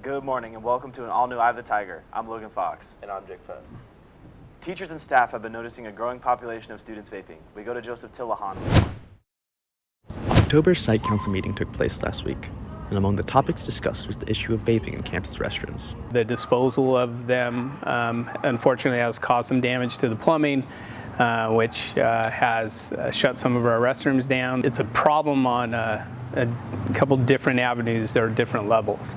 Good morning and welcome to an all-new Eye of the Tiger. I'm Logan Fox. And I'm Jake Fett. Teachers and staff have been noticing a growing population of students vaping. We go to Joseph Tillahan. October's site council meeting took place last week, and among the topics discussed was the issue of vaping in campus restrooms. The disposal of them, unfortunately, has caused some damage to the plumbing, which has shut some of our restrooms down. It's a problem on a couple different avenues. There are different levels.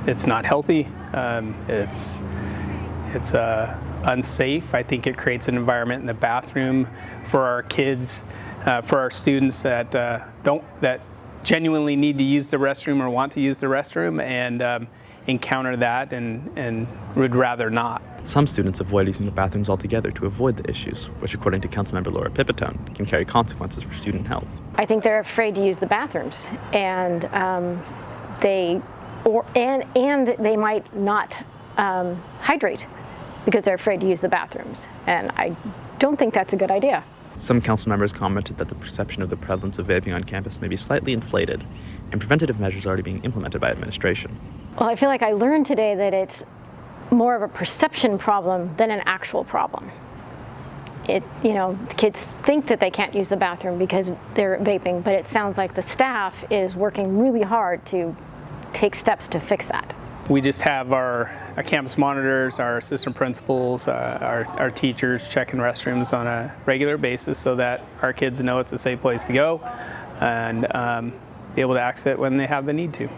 It's not healthy. It's unsafe. I think it creates an environment in the bathroom for our kids, for our students that genuinely need to use the restroom or want to use the restroom and encounter that and would rather not. Some students avoid using the bathrooms altogether to avoid the issues, which according to Councilmember Laura Pipitone can carry consequences for student health. I think they're afraid to use the bathrooms, and they might not hydrate because they're afraid to use the bathrooms, and I don't think that's a good idea. Some council members commented that the perception of the prevalence of vaping on campus may be slightly inflated, and preventative measures are already being implemented by administration. Well, I feel like I learned today that it's more of a perception problem than an actual problem. Kids think that they can't use the bathroom because they're vaping, but it sounds like the staff is working really hard to take steps to fix that. We just have our campus monitors, our assistant principals, our teachers checking restrooms on a regular basis so that our kids know it's a safe place to go and be able to access it when they have the need to.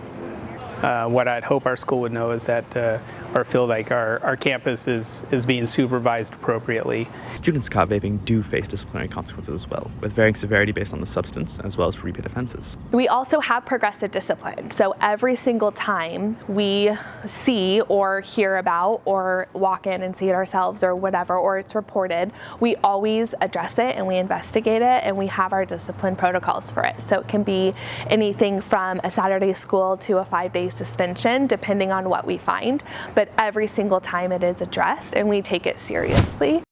What I'd hope our school would know is that, or feel like our campus is being supervised appropriately. Students caught vaping do face disciplinary consequences as well, with varying severity based on the substance as well as repeat offenses. We also have progressive discipline. So every single time we see or hear about or walk in and see it ourselves or whatever, or it's reported, we always address it and we investigate it and we have our discipline protocols for it. So it can be anything from a Saturday school to a 5-day suspension, depending on what we find. But every single time it is addressed and we take it seriously.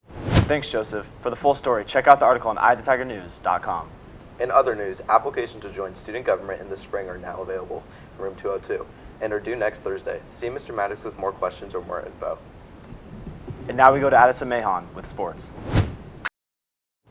Thanks, Joseph. For the full story, check out the article on eyeofthetigernews.com. In other news, applications to join student government in the spring are now available in room 202 and are due next Thursday. See Mr. Maddox with more questions or more info. And now we go to Addison Mahon with sports.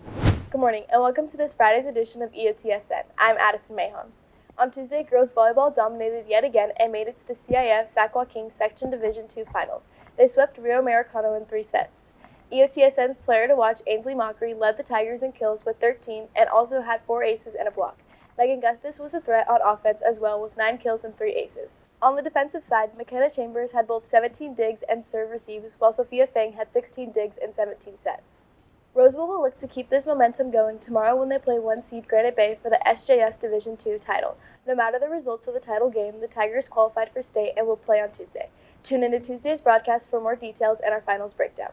Good morning and welcome to this Friday's edition of EOTSN. I'm Addison Mahon. On Tuesday, girls volleyball dominated yet again and made it to the CIF Sac Joaquin Section Division II Finals. They swept Rio Americano in 3 sets. EOTSN's player to watch, Ainsley Mockery, led the Tigers in kills with 13 and also had 4 aces and a block. Megan Gustus was a threat on offense as well with 9 kills and 3 aces. On the defensive side, McKenna Chambers had both 17 digs and serve receives, while Sophia Fang had 16 digs and 17 sets. Roseville will look to keep this momentum going tomorrow when they play 1 seed Granite Bay for the SJS Division II title. No matter the results of the title game, the Tigers qualified for state and will play on Tuesday. Tune into Tuesday's broadcast for more details and our finals breakdown.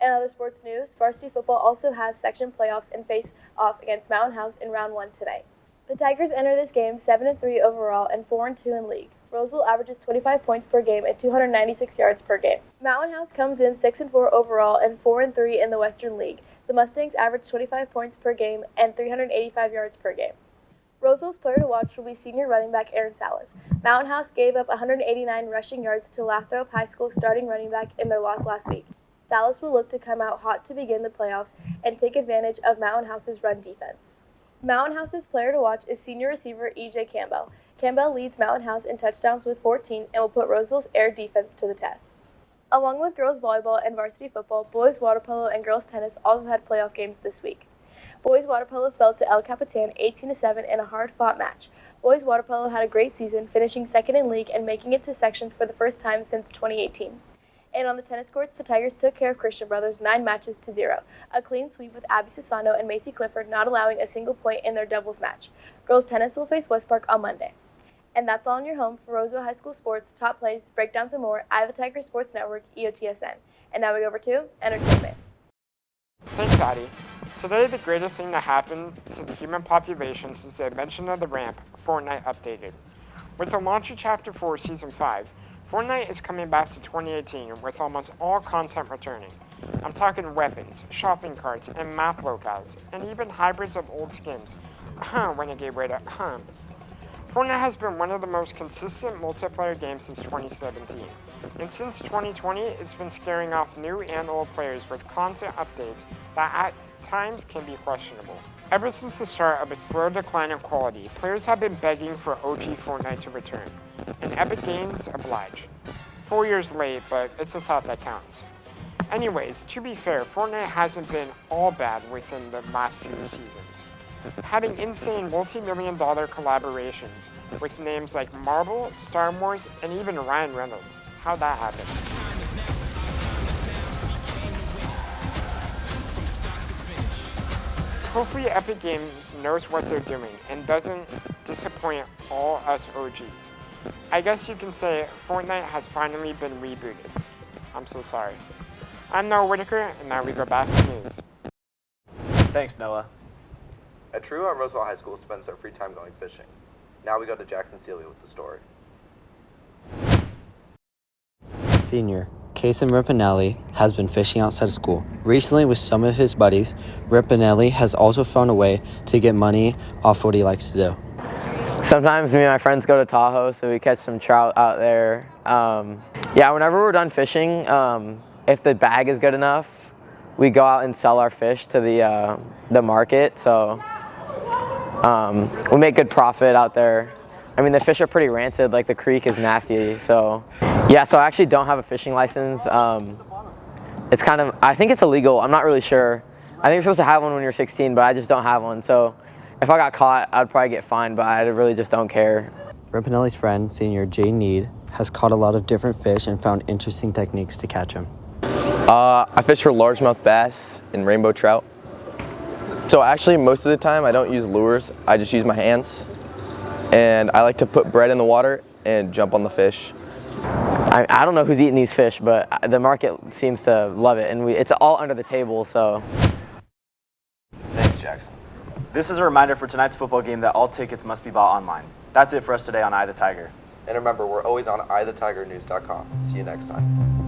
In other sports news, varsity football also has section playoffs and face off against Mountain House in round 1 tonight. The Tigers enter this game 7-3 overall and 4-2 in league. Roseville averages 25 points per game and 296 yards per game. Mountain House comes in 6-4 overall and 4-3 in the Western League. The Mustangs average 25 points per game and 385 yards per game. Roseville's player to watch will be senior running back Aaron Salas. Mountain House gave up 189 rushing yards to Lathrop High School starting running back in their loss last week. Salas will look to come out hot to begin the playoffs and take advantage of Mountain House's run defense. Mountain House's player to watch is senior receiver E.J. Campbell. Campbell leads Mountain House in touchdowns with 14 and will put Roseville's air defense to the test. Along with girls volleyball and varsity football, boys water polo and girls tennis also had playoff games this week. Boys water polo fell to El Capitan 18-7 in a hard-fought match. Boys water polo had a great season, finishing second in league and making it to sections for the first time since 2018. And on the tennis courts, the Tigers took care of Christian Brothers 9-0, a clean sweep with Abby Sassano and Macy Clifford not allowing a single point in their doubles match. Girls tennis will face West Park on Monday. And that's all in your home for Roseville High School sports, top plays, breakdowns, and more. Eye of the Tiger Sports Network, EOTSN. And now we go over to entertainment. Thanks, Addie. Today, the greatest thing to happen to the human population since the invention of the ramp, Fortnite updated. With the launch of Chapter 4 Season 5, Fortnite is coming back to 2018 with almost all content returning. I'm talking weapons, shopping carts, and map locales, and even hybrids of old skins. When it gave way to Fortnite has been one of the most consistent multiplayer games since 2017. And since 2020, it's been scaring off new and old players with content updates that at times can be questionable. Ever since the start of a slow decline in quality, players have been begging for OG Fortnite to return, and Epic Games oblige. 4 years late, but it's the thought that counts. Anyways, to be fair, Fortnite hasn't been all bad within the last few seasons. Having insane multi-million-dollar collaborations with names like Marvel, Star Wars, and even Ryan Reynolds. How'd that happen? Hopefully Epic Games knows what they're doing and doesn't disappoint all us OGs. I guess you can say Fortnite has finally been rebooted. I'm so sorry. I'm Noah Whitaker, and now we go back to news. Thanks, Noah. A trio at Roosevelt High School spends their free time going fishing. Now we go to Jackson Celia with the story. Senior Kason Rimpinelli has been fishing outside of school. Recently, with some of his buddies, Rimpinelli has also found a way to get money off what he likes to do. Sometimes me and my friends go to Tahoe, so we catch some trout out there. Whenever we're done fishing, if the bag is good enough, we go out and sell our fish to the market. So we make good profit out there. I mean, the fish are pretty rancid, like the creek is nasty. So I actually don't have a fishing license. It's kind of, I think it's illegal. I'm not really sure. I think you're supposed to have one when you're 16, but I just don't have one. So if I got caught, I'd probably get fined, but I really just don't care. Rimpinelli's friend, senior Jay Need, has caught a lot of different fish and found interesting techniques to catch them. I fish for largemouth bass and rainbow trout. So actually, most of the time, I don't use lures. I just use my hands. And I like to put bread in the water and jump on the fish. I don't know who's eating these fish, but the market seems to love it, and it's all under the table, so. Thanks, Jackson. This is a reminder for tonight's football game that all tickets must be bought online. That's it for us today on Eye the Tiger. And remember, we're always on eyethetigernews.com. See you next time.